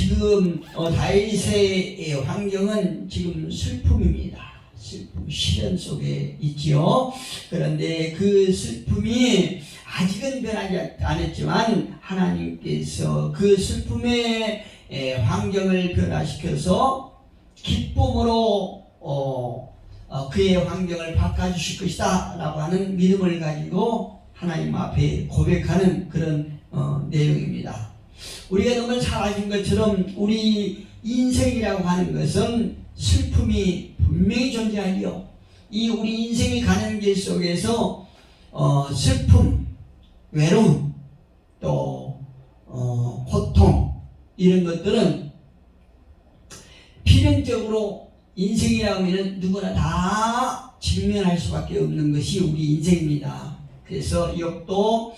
지금 다윗의 환경은 지금 슬픔입니다. 슬픔, 시련 속에 있지요. 그런데 그 슬픔이 아직은 변하지 않았지만 하나님께서 그 슬픔의 환경을 변화시켜서 기쁨으로 그의 환경을 바꿔주실 것이다 라고 하는 믿음을 가지고 하나님 앞에 고백하는 그런 내용입니다. 우리가 너무 잘 아신 것처럼 우리 인생이라고 하는 것은 슬픔이 분명히 존재하지요. 이 우리 인생이 가는 길 속에서 슬픔, 외로움, 또 고통 이런 것들은 필연적으로 인생이라고 하면 누구나 다 직면할 수밖에 없는 것이 우리 인생입니다. 그래서 욥도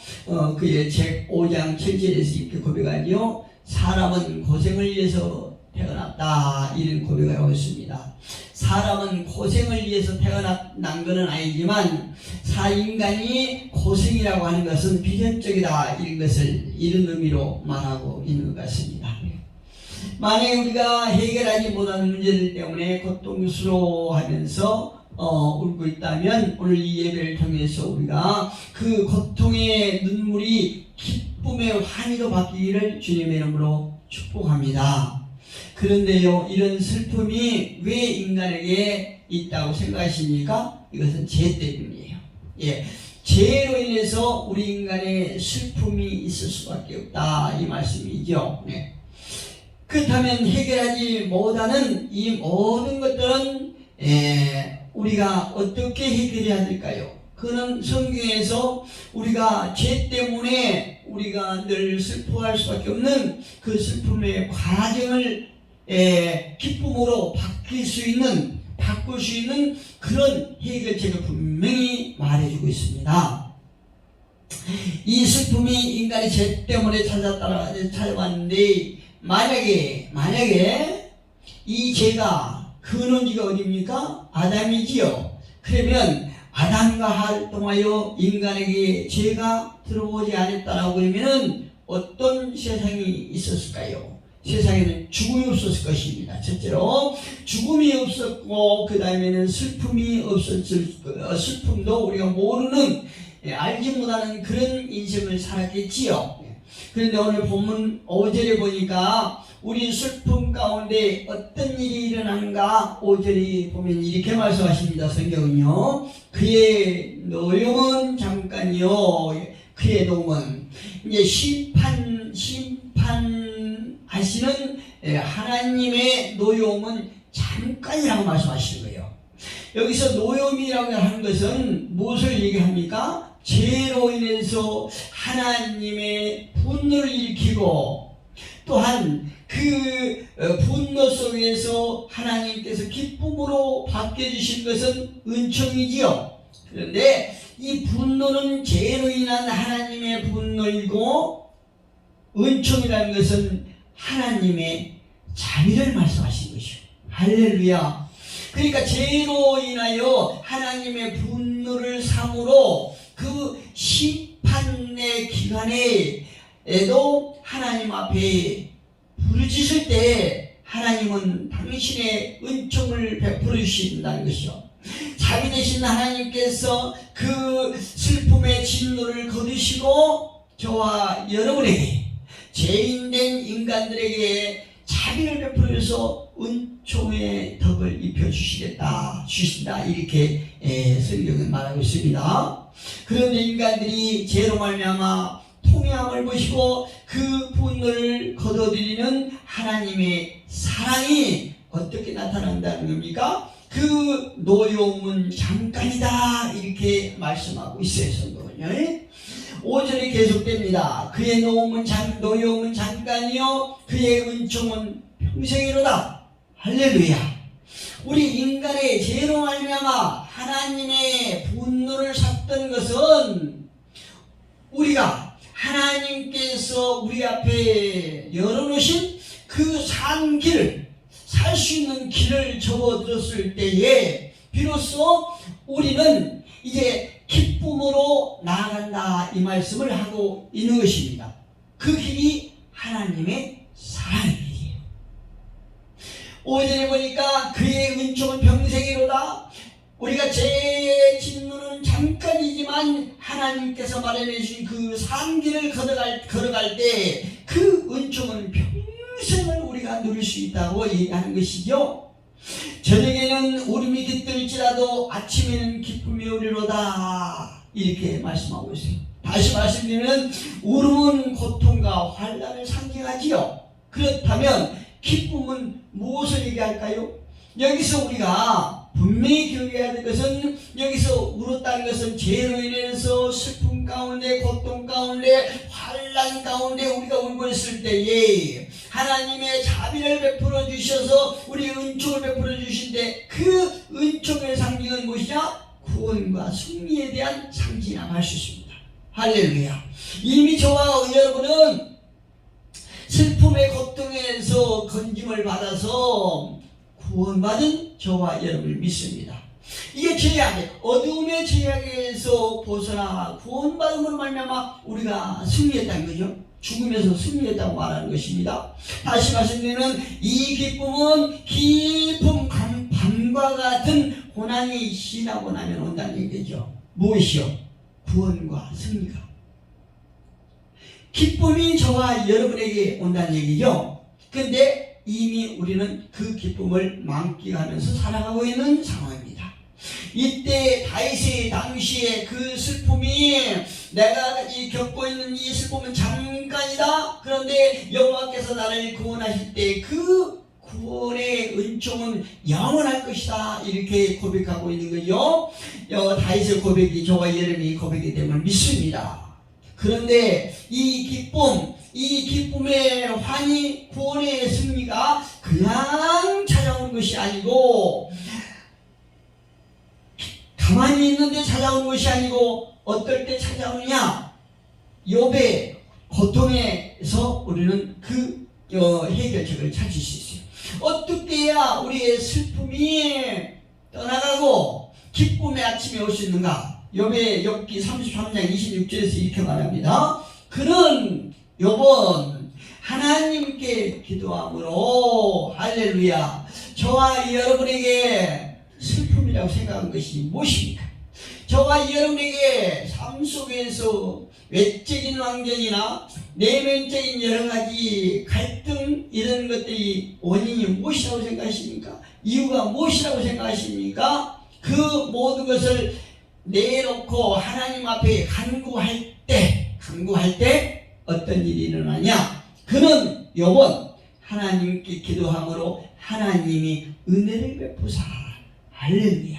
그의 책 5장 7절에서 이렇게 고백하지요. 사람은 고생을 위해서 태어났다 이런 고백을 하고 있습니다. 사람은 고생을 위해서 태어난 것은 아니지만 인간이 고생이라고 하는 것은 비전적이다 이런 의미로 말하고 있는 것 같습니다. 만약에 우리가 해결하지 못하는 문제들 때문에 고통스러워하면서 울고 있다면 오늘 이 예배를 통해서 우리가 그 고통의 눈물이 기쁨의 환희로 바뀌기를 주님의 이름으로 축복합니다. 그런데요, 이런 슬픔이 왜 인간에게 있다고 생각하십니까? 이것은 죄 때문이에요. 죄로 인해서 우리 인간의 슬픔이 있을 수밖에 없다 이 말씀이죠. 그렇다면 해결하지 못하는 이 모든 것들은 우리가 어떻게 해결해야 될까요? 그는 성경에서 우리가 죄 때문에 우리가 늘 슬퍼할 수밖에 없는 그 슬픔의 과정을 기쁨으로 바꿀 수 있는 그런 해결책을 분명히 말해주고 있습니다. 이 슬픔이 인간의 죄 때문에 찾아왔는데 만약에 이 죄가 근원지가 어디입니까? 아담이지요. 그러면 아담과 하를 통하여 인간에게 죄가 들어오지 않았다라고 그러면은 어떤 세상이 있었을까요? 세상에는 죽음이 없었을 것입니다. 첫째로 죽음이 없었고 그 다음에는 슬픔이 슬픔도 우리가 모르는 알지 못하는 그런 인생을 살았겠지요. 그런데 오늘 본문 5절에 보니까 우리 슬픔 가운데 어떤 일이 일어나는가 5절에 보면 이렇게 말씀하십니다. 성경은요. 그의 노염은 잠깐이요. 그의 노염은 이제 심판하시는 하나님의 노염은 잠깐이라고 말씀하시는 거예요. 여기서 노염이라고 하는 것은 무엇을 얘기합니까? 죄로 인해서 하나님의 분노를 일으키고 또한 그 분노 속에서 하나님께서 기쁨으로 바뀌어주신 것은 은총이지요. 그런데 이 분노는 죄로 인한 하나님의 분노이고 은총이라는 것은 하나님의 자비를 말씀하신 것이요. 할렐루야. 그러니까 죄로 인하여 하나님의 분노를 삼으로 그 심판의 기간에도 하나님 앞에 부르짖을 때 하나님은 당신의 은총을 베풀어 주신다는 것이요. 자비 되신 하나님께서 그 슬픔의 진노를 거두시고 저와 여러분에게 죄인된 인간들에게 자비를 베풀어서 은총의 덕을 주신다 이렇게 성경은 말하고 있습니다. 그런데 인간들이 죄로 말미암아 통회함을 보시고 그 분노를 거둬들이는 하나님의 사랑이 어떻게 나타난다는 겁니까? 그 노여움은 잠깐이다 이렇게 말씀하고 있어요. 성경은요. 5절이 계속됩니다. 그의 노여움은 잠깐이요 그의 은총은 평생이로다. 할렐루야. 우리 인간의 죄로 말미암아 하나님의 분노를 샀던 것은 우리가 하나님께서 우리 앞에 열어놓으신 그 산 길, 살 수 있는 길을 접어들었을 때에 비로소 우리는 이제 기쁨으로 나아간다 이 말씀을 하고 있는 것입니다. 그 길이 하나님의 사랑의 길이에요. 5절에 보니까 그의 은총은 평생이로다. 우리가 죄 짓누는 잠깐이지만 하나님께서 마련해 주신 그 산길을 걸어갈 때 그 은총은 평생을 우리가 누릴 수 있다고 얘기하는 것이죠. 저녁에는 울음이 깃들지라도 아침에는 기쁨이 오리로다, 이렇게 말씀하고 있어요. 다시 말씀드리면 울음은 고통과 환난을 상징하지요. 그렇다면 기쁨은 무엇을 얘기할까요? 여기서 우리가 분명히 기억해야 될 것은, 여기서 울었다는 것은 죄로 인해서 슬픔 가운데, 고통 가운데, 환난 가운데 우리가 울고 있을 때에 하나님의 자비를 베풀어 주셔서 우리 은총을 베풀어 주신데, 그 은총의 상징은 무엇이냐? 구원과 승리에 대한 상징이라고 할 수 있습니다. 할렐루야. 이미 저와 여러분은 슬픔의 고통에서 건짐을 받아서 구원받은 저와 여러분을 믿습니다. 이게 죄악, 어두움의 죄악에서 벗어나 구원받음으로 말미암아 우리가 승리했다는 거죠. 죽음에서 승리했다고 말하는 것입니다. 다시 말씀드리면 이 기쁨은 깊은 밤과 같은 고난이 지나고 나면 온다는 얘기죠. 무엇이요? 구원과 승리가. 기쁨이 저와 여러분에게 온다는 얘기죠. 근데 이미 우리는 그 기쁨을 만끽하면서 살아가고 있는 상황입니다. 이때 다윗의 당시에 그 슬픔이, 내가 겪고 있는 이 슬픔은 잠깐이다. 그런데 여호와께서 나를 구원하실 때 그 구원의 은총은 영원할 것이다, 이렇게 고백하고 있는 거죠. 다윗의 고백이 저와 여러분이 고백이 됨을 믿습니다. 그런데 이 기쁨, 이 기쁨의 환희, 구원의 승리가 그냥 찾아오는 것이 아니고, 가만히 있는데 찾아오는 것이 아니고, 어떨 때 찾아오느냐? 욥의 고통에서 우리는 그 해결책을 찾을 수 있어요. 어떻게 해야 우리의 슬픔이 떠나가고 기쁨의 아침이 올 수 있는가? 욥의 욥기 33장 26절에서 이렇게 말합니다. 그는 욥은 하나님께 기도함으로, 할렐루야, 저와 여러분에게 슬픔이라고 생각한 것이 무엇입니까? 저와 여러분에게 삶 속에서 외적인 환경이나 내면적인 여러 가지 갈등, 이런 것들이 원인이 무엇이라고 생각하십니까? 이유가 무엇이라고 생각하십니까? 그 모든 것을 내놓고 하나님 앞에 간구할 때 어떤 일이 일어나냐? 그는 욥은 하나님께 기도함으로 하나님이 은혜를 베푸사, 할렐루야,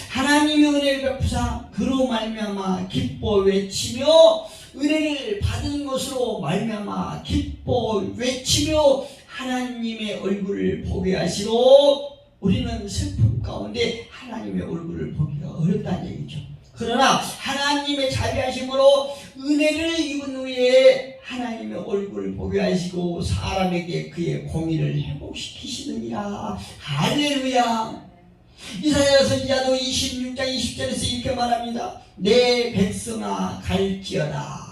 하나님이 은혜를 베푸사 그로 말미암아 기뻐 외치며, 은혜를 받은 것으로 말미암아 기뻐 외치며 하나님의 얼굴을 보게 하시고, 우리는 슬픔 가운데 하나님의 얼굴을 보기가 어렵다는 얘기죠. 그러나 하나님의 자비하심으로 은혜를 입은 후에 하나님의 얼굴을 보게 하시고 사람에게 그의 공의를 회복시키시느니라, 할렐루야. 이사야서 이자도 26장 20절에서 이렇게 말합니다. 내 백성아 갈지어다.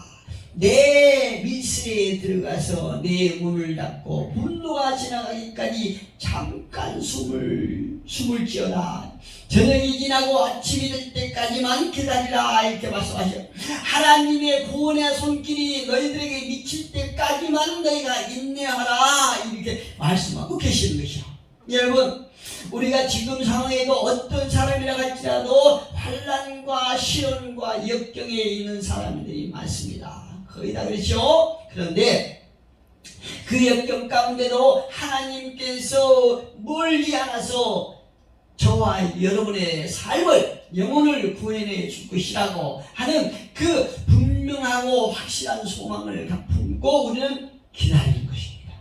내 밀실에 들어가서 내 문을 닫고 분노가 지나가기까지 잠깐 숨을 지어라. 저녁이 지나고 아침이 될 때까지만 기다리라, 이렇게 말씀하셔요. 하나님의 구원의 손길이 너희들에게 미칠 때까지만 너희가 인내하라, 이렇게 말씀하고 계시는 것이요. 여러분, 우리가 지금 상황에도 어떤 사람이라 할지라도 환난과 시련과 역경에 있는 사람들이 많습니다. 거의 다 그렇죠? 그런데 그 역경 가운데도 하나님께서 멀리 않아서 저와 여러분의 삶을, 영혼을 구원해 줄 것이라고 하는 그 분명하고 확실한 소망을 품고 우리는 기다리는 것입니다.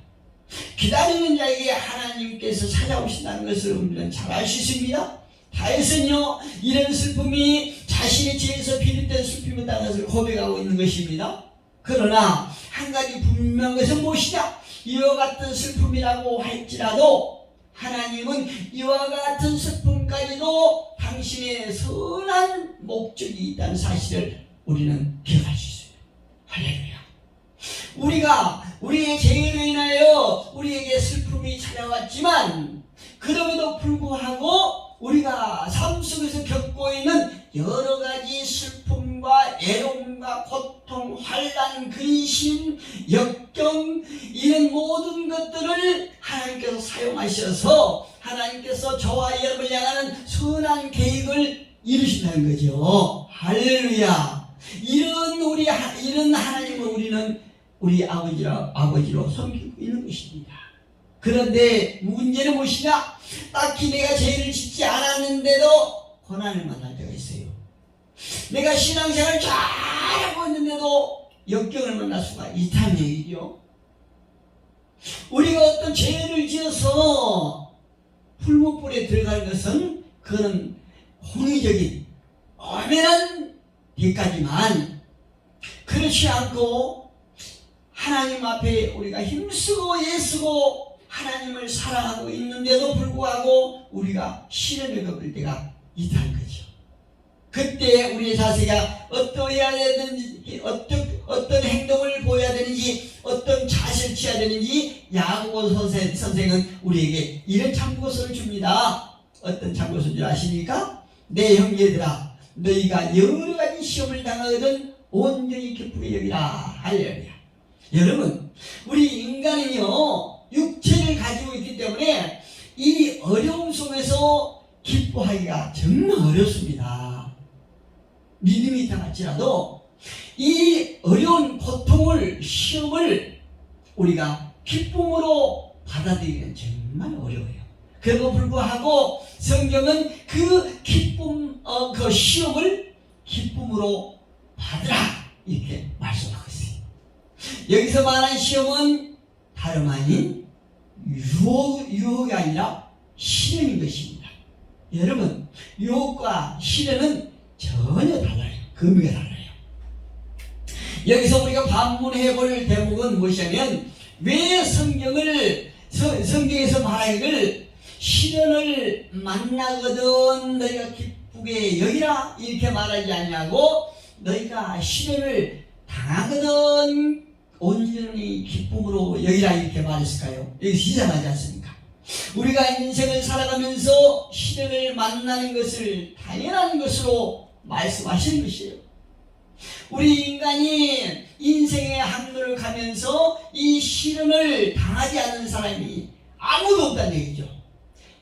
기다리는 자에게 하나님께서 찾아오신다는 것을 우리는 잘 알 수 있습니다. 다윗은요, 이런 슬픔이 자신의 죄에서 비롯된 슬픔이라는 것을 고백하고 있는 것입니다. 그러나 한 가지 분명한 것은 무엇이냐? 이와 같은 슬픔이라고 할지라도 하나님은 이와 같은 슬픔까지도 당신의 선한 목적이 있다는 사실을 우리는 기억할 수 있습니다. 할렐루야. 우리가 우리의 죄로 인하여 우리에게 슬픔이 기쁨이 찾아왔지만 그럼에도 불구하고 우리가 삶 속에서 겪고 있는 여러 가지 슬픔과 애로움과 고통, 환난, 근심, 역경 이런 모든 것들을 하나님께서 사용하셔서 하나님께서 저와 여러분을 향하는 선한 계획을 이루신다는 거죠. 할렐루야. 이런 하나님을 우리는 우리 아버지로 섬기고 있는 것입니다. 그런데 문제는 무엇이냐? 딱히 내가 죄를 짓지 않았는데도 고난을 만날 때가 있어요. 내가 신앙생활을 잘하고 있는데도 역경을 만날 수가 있다는 얘기죠. 우리가 어떤 죄를 지어서 풀무불에 들어가는 것은 그거는 공의적인 엄연한 대가지만 그렇지 않고 하나님 앞에 우리가 힘쓰고 애쓰고 하나님을 사랑하고 있는데도 불구하고 우리가 시련을 겪을 때가 있다는 거죠. 그때 우리의 자세가 어떠해야 되는지, 어떤 행동을 보여야 되는지, 어떤 자세를 취해야 되는지 야고보 선생은 우리에게 이런 참고서를 줍니다. 어떤 참고서인 줄 아십니까? 내 형제들아, 너희가 여러 가지 시험을 당하거든 온전히 기쁘게 여기라. 할렐루야. 여러분, 우리 인간은요 육체를 가지고 있기 때문에 이 어려움 속에서 기뻐하기가 정말 어렵습니다. 믿음이 있다 할지라도 이 어려운 고통을, 시험을 우리가 기쁨으로 받아들이기는 정말 어려워요. 그래도 불구하고 성경은 그 기쁨, 그 시험을 기쁨으로 받으라 이렇게 말씀하고 있어요. 여기서 말한 시험은 다름 아닌 유혹이 아니라 시련인 것입니다. 여러분, 유혹과 시련은 전혀 달라요. 의미가 달라요. 여기서 우리가 반문해 볼 대목은 무엇이냐면 왜 성경에서 말하기를 시련을 만나거든 너희가 기쁘게 여기라 이렇게 말하지 않냐고, 너희가 시련을 당하거든 온전히 기쁨으로 여기라 이렇게 말했을까요? 여기 시작하지 않습니까? 우리가 인생을 살아가면서 시련을 만나는 것을 당연한 것으로 말씀하시는 것이에요. 우리 인간이 인생의 항로를 가면서 이 시련을 당하지 않는 사람이 아무도 없다는 얘기죠.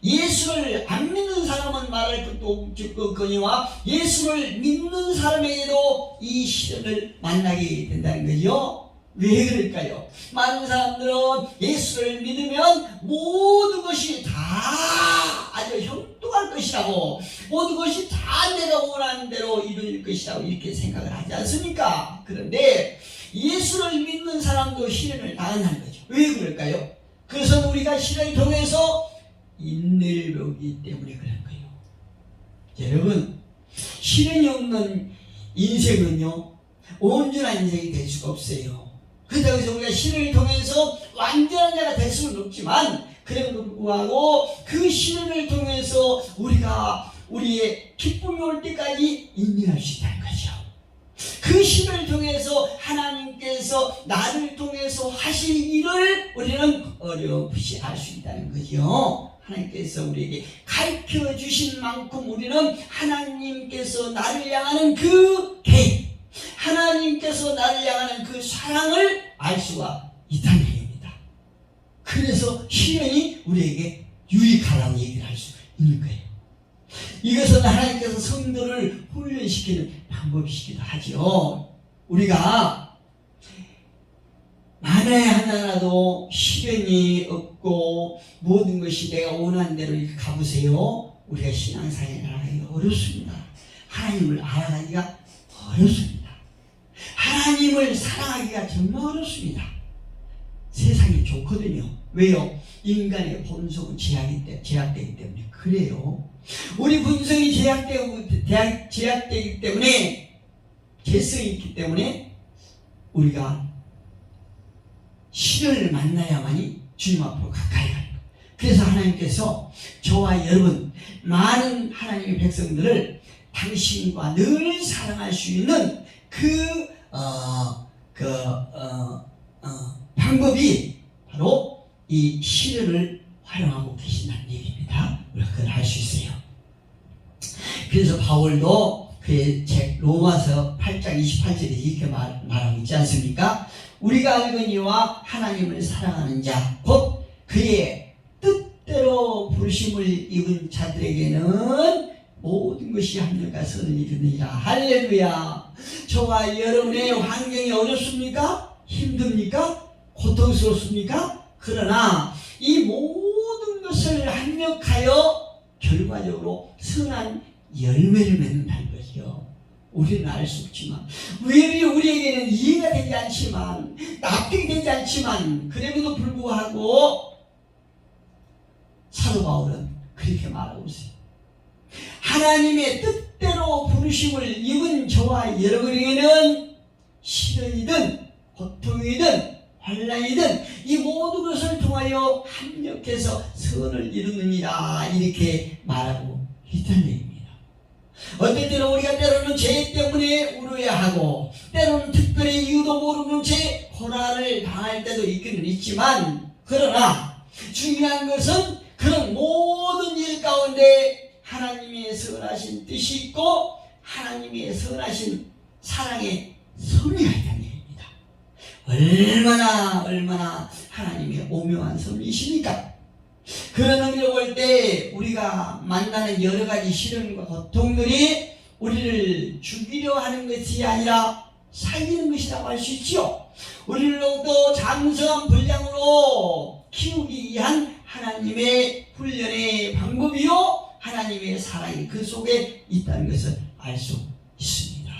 예수를 안 믿는 사람은 말할 것도 없거니와 예수를 믿는 사람에게도 이 시련을 만나게 된다는 거죠. 왜 그럴까요? 많은 사람들은 예수를 믿으면 모든 것이 다 아주 형통할 것이라고, 모든 것이 다 내가 원하는 대로 이루어질 것이라고 이렇게 생각을 하지 않습니까? 그런데 예수를 믿는 사람도 시련을 당한다는 거죠. 왜 그럴까요? 그것은 우리가 시련을 통해서 인내를 배우기 때문에 그런 거예요. 여러분, 시련이 없는 인생은요 온전한 인생이 될 수가 없어요. 그렇다고 해서 우리가 시련을 통해서 완전한 자가 될 수는 없지만 그래도 불구하고 그 시련을 통해서 우리가 우리의 기쁨이 올 때까지 인내할 수 있다는 거죠. 그 시련을 통해서 하나님께서 나를 통해서 하실 일을 우리는 어렴풋이 알 수 있다는 거죠. 하나님께서 우리에게 가르쳐 주신 만큼 우리는 하나님께서 나를 향하는 그 계획, 하나님께서 나를 향하는 그 사랑을 알 수가 있다는 얘기입니다. 그래서 시련이 우리에게 유익하다고 얘기를 할 수 있는 거예요. 이것은 하나님께서 성도를 훈련시키는 방법이시기도 하죠. 우리가 만에 하나라도 시련이 없고 모든 것이 내가 원하는 대로 이렇게 가보세요. 우리가 신앙생활을 하기가 어렵습니다. 하나님을 알아가기가 어렵습니다. 하나님을 사랑하기가 정말 어렵습니다. 세상이 좋거든요. 왜요? 인간의 본성은 제약되기 때문에 그래요. 우리 본성이 제약되기 때문에, 죄성이 있기 때문에 우리가 시련을 만나야만이 주님 앞으로 가까이 가는 거예요. 그래서 하나님께서 저와 여러분 많은 하나님의 백성들을 당신과 늘 사랑할 수 있는 방법이 바로 이 시련을 활용하고 계신다는 얘기입니다. 우리가 그걸 할 수 있어요. 그래서 바울도 그의 책 로마서 8장 28절에 이렇게 말하고 있지 않습니까? 우리가 알거니와 하나님을 사랑하는 자 곧 그의 뜻대로 부르심을 입은 자들에게는 모든 것이 합력과 선을 이루느니라. 할렐루야. 저와 여러분의 환경이 어렵습니까? 힘듭니까? 고통스럽습니까? 그러나 이 모든 것을 합력하여 결과적으로 선한 열매를 맺는다는 것이요. 우리는 알 수 없지만, 우리에게는 이해가 되지 않지만, 납득이 되지 않지만, 그럼에도 불구하고 사도 바울은 그렇게 말하고 있어요. 하나님의 뜻대로 부르심을 입은 저와 여러분에게는 시련이든 고통이든 환난이든 이 모든 것을 통하여 합력해서 선을 이루느니라, 이렇게 말하고 있다는 얘기입니다. 어떨 때는 우리가 때로는 죄 때문에 울어야하고 때로는 특별히 이유도 모르는 채 고난을 당할 때도 있기는 있지만, 그러나 중요한 것은 그런 모든 일 가운데 하나님의 선하신 뜻이 있고 하나님의 선하신 사랑의 섭리가 있다는 얘기입니다. 얼마나 하나님의 오묘한 섭리이십니까? 그런 의미로 볼 때 우리가 만나는 여러 가지 시련과 고통들이 우리를 죽이려 하는 것이 아니라 살리는 것이라고 할 수 있지요. 우리를 또 장성한 분량으로 키우기 위한 하나님의 훈련의 방법이요, 하나님의 사랑이 그 속에 있다는 것을 알 수 있습니다.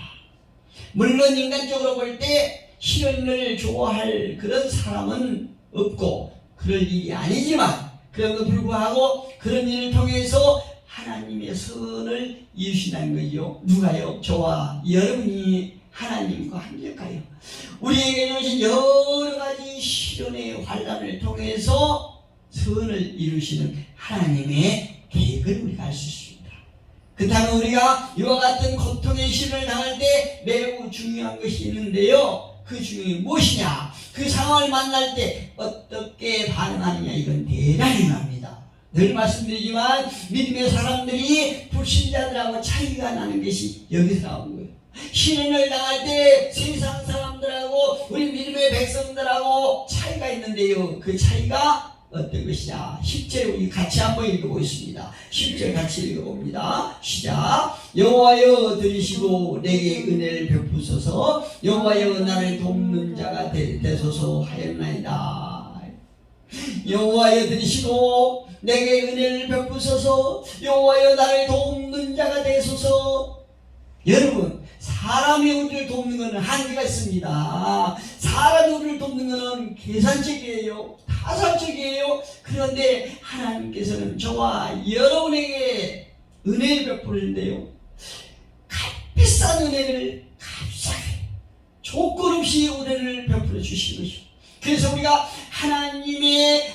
물론 인간적으로 볼 때 시련을 좋아할 그런 사람은 없고 그럴 일이 아니지만, 그럼에도 불구하고 그런 일을 통해서 하나님의 선을 이루신다는 거죠. 누가요? 저와 여러분이 하나님과 함께할까요? 우리에게 주신 여러 가지 시련의 환난을 통해서 선을 이루시는 하나님의 계획을 우리가 알 수 있습니다. 그렇다면 우리가 이와 같은 고통의 시련을 당할 때 매우 중요한 것이 있는데요. 그 중요한 게 무엇이냐? 그 상황을 만날 때 어떻게 반응하느냐, 이건 대단히 중요합니다. 늘 말씀드리지만 믿음의 사람들이 불신자들하고 차이가 나는 것이 여기서 나오는 거예요. 시련을 당할 때 세상 사람들하고 우리 믿음의 백성들하고 차이가 있는데요. 그 차이가 어떤 것이냐? 10절 우리 같이 한번 읽어보겠습니다. 10절 같이 읽어봅니다. 시작. 여호와여 들으시고 내게 은혜를 베푸소서. 여호와여 나를 돕는 자가 되소서 하였나이다. 여호와여 들으시고 내게 은혜를 베푸소서. 여호와여 나를 돕는 자가 되소서. 여러분, 사람이 우리를 돕는 것은 한계가 있습니다. 사람이 우리를 돕는 것은 계산적이에요. 타산적이에요. 그런데 하나님께서는 저와 여러분에게 은혜를 베푸는데요, 값비싼 은혜를 값싸게 조건 없이 은혜를 베풀어 주시는 것이죠. 그래서 우리가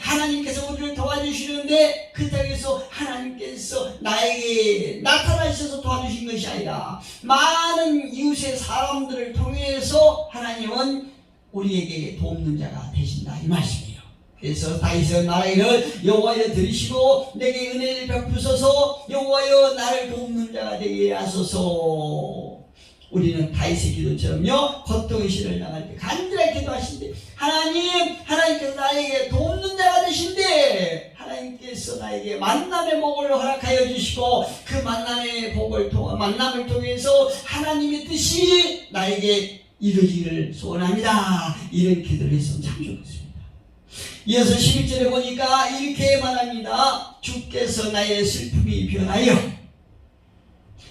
하나님께서 우리를 도와주시는데 그렇다고 해서 하나님께서 나에게 나타나셔서 도와주신 것이 아니라 많은 이웃의 사람들을 통해서 하나님은 우리에게 돕는 자가 되신다, 이 말씀이에요. 그래서 다윗은 말하기를 여호와여 들으시고 내게 은혜를 베푸소서. 여호와여 나를 돕는 자가 되게 하소서. 우리는 다윗의 기도처럼요, 고통의 시련을 당할 때 간절하게 기도하신대. 하나님께서 나에게 돕는 자가 되신대. 하나님께서 나에게 만남의 복을 허락하여 주시고 그 만남을 통해서 하나님의 뜻이 나에게 이루어지기를 소원합니다. 이런 기도를 했으면 참 좋겠습니다. 이어서 11절에 보니까 이렇게 말합니다. 주께서 나의 슬픔이 변하여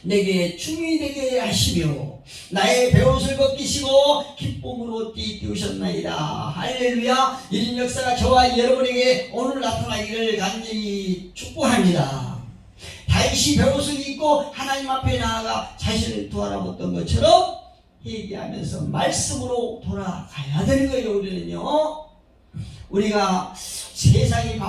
내게 춤이 되게 하시며 나의 베옷을 벗기시고 기쁨으로 띠띠우셨나이다. 할렐루야. 이런 역사가 저와 여러분에게 오늘 나타나기를 간절히 축복합니다. 다윗이 베옷을 입고 하나님 앞에 나아가 자신을 돌아봤던 것처럼 얘기하면서 말씀으로 돌아가야 되는 거예요. 우리는요, 우리가 세상의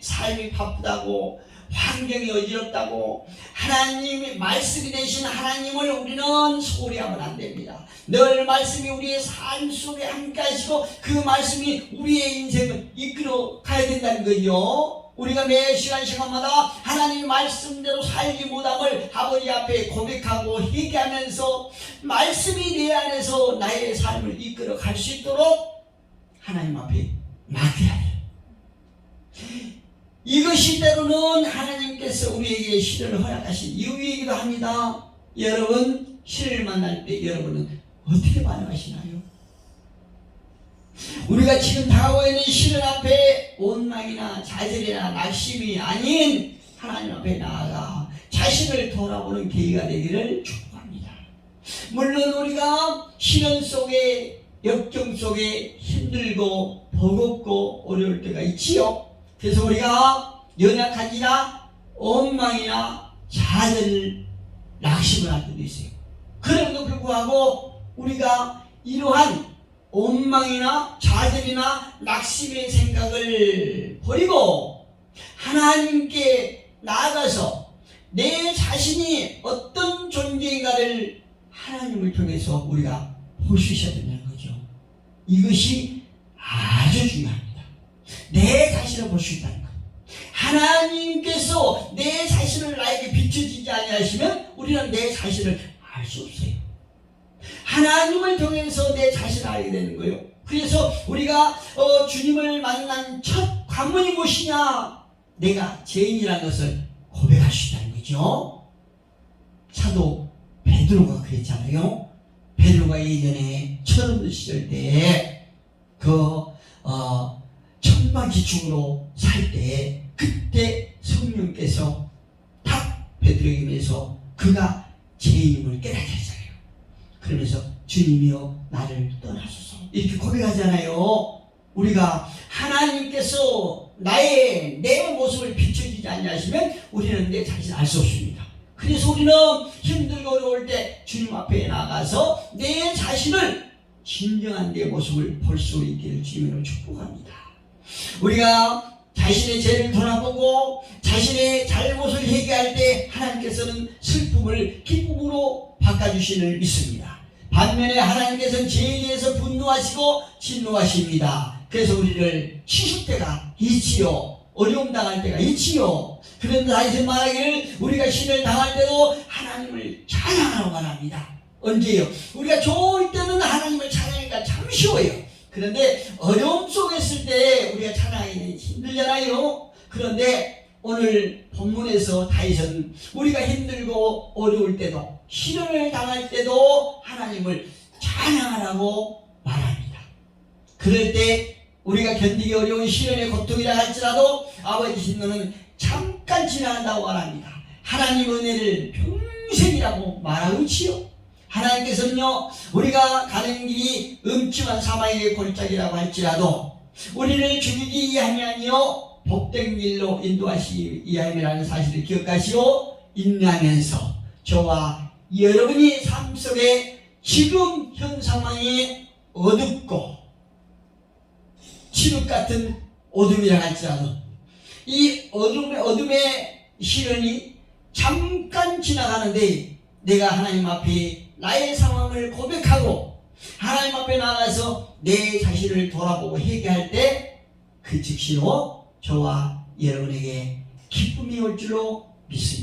삶이 바쁘다고 환경이 어지럽다고 하나님의 말씀이 되신 하나님을 우리는 소홀히 하면 안 됩니다. 늘 말씀이 우리의 삶 속에 함께 하시고 그 말씀이 우리의 인생을 이끌어 가야 된다는 거죠. 우리가 매 시간마다 하나님의 말씀대로 살지 못함을 아버지 앞에 고백하고 회개하면서 말씀이 내 안에서 나의 삶을 이끌어 갈 수 있도록 하나님 앞에 맡겨야 해요. 이것이 때로는 하나님께서 우리에게 시련을 허락하신 이유이기도 합니다. 여러분, 시련을 만날 때 여러분은 어떻게 반응하시나요? 우리가 지금 다가오고 있는 시련 앞에 원망이나 좌절이나 낙심이 아닌 하나님 앞에 나아가 자신을 돌아보는 계기가 되기를 축복합니다. 물론 우리가 시련 속에, 역경 속에 힘들고 버겁고 어려울 때가 있지요. 그래서 우리가 연약하지나 원망이나 좌절, 낙심을 할 때도 있어요. 그럼에도 불구하고 우리가 이러한 원망이나 좌절이나 낙심의 생각을 버리고 하나님께 나아가서 내 자신이 어떤 존재인가를 하나님을 통해서 우리가 볼 수 있어야 된다는 거죠. 이것이 아주 중요합니다. 내 자신을 볼 수 있다는 것. 하나님께서 내 자신을 나에게 비춰지지 아니하시면 우리는 내 자신을 알 수 없어요. 하나님을 통해서 내 자신을 알게 되는 거예요. 그래서 우리가 주님을 만난 첫 관문이 무엇이냐? 내가 죄인이라는 것을 고백할 수 있다는 거죠. 사도 베드로가 그랬잖아요. 베드로가 예전에 철없는 시절 때 천막지축으로 살 때 그때 성령께서 딱 베드로에게 임해서 그가 죄인임을 깨닫게 하잖아요. 그러면서 주님이여 나를 떠나소서 이렇게 고백하잖아요. 우리가 하나님께서 내 모습을 비춰주지 않으시면 우리는 내 자신을 알 수 없습니다. 그래서 우리는 힘들고 어려울 때 주님 앞에 나가서 내 자신을 진정한 내 모습을 볼 수 있기를 주님으로 축복합니다. 우리가 자신의 죄를 돌아보고 자신의 잘못을 회개할 때 하나님께서는 슬픔을 기쁨으로 바꿔주시는 믿습니다. 반면에 하나님께서는 죄에 대해서 분노하시고 진노하십니다. 그래서 우리를 치실 때가 있지요. 어려움 당할 때가 있지요. 그런데 다시 말하기를 우리가 신을 당할 때도 하나님을 찬양하라고 말합니다. 언제요? 우리가 좋을 때는 하나님을 찬양하기가 참 쉬워요. 그런데 어려움 속에 있을 때 우리가 찬양하기는 힘들잖아요. 그런데 오늘 본문에서 다윗은 우리가 힘들고 어려울 때도 시련을 당할 때도 하나님을 찬양하라고 말합니다. 그럴 때 우리가 견디기 어려운 시련의 고통이라 할지라도 아버지 너는 잠깐 지나간다고 말합니다. 하나님 은혜를 평생이라고 말하고 있지요. 하나님께서는요 우리가 가는 길이 음침한 사망의 골짜기라고 할지라도 우리를 죽이기 아니하며 복된 길로 인도하시기 위함이라는 사실을 기억하시고 인내하면서 저와 여러분이 삶 속에 지금 현 상황이 어둡고 칠흑 같은 어둠이라 할지라도 이 어둠의 시련이 잠깐 지나가는데 내가 하나님 앞에 나의 상황을 고백하고 하나님 앞에 나가서 내 자신을 돌아보고 회개할 때 그 즉시로 저와 여러분에게 기쁨이 올 줄로 믿습니다.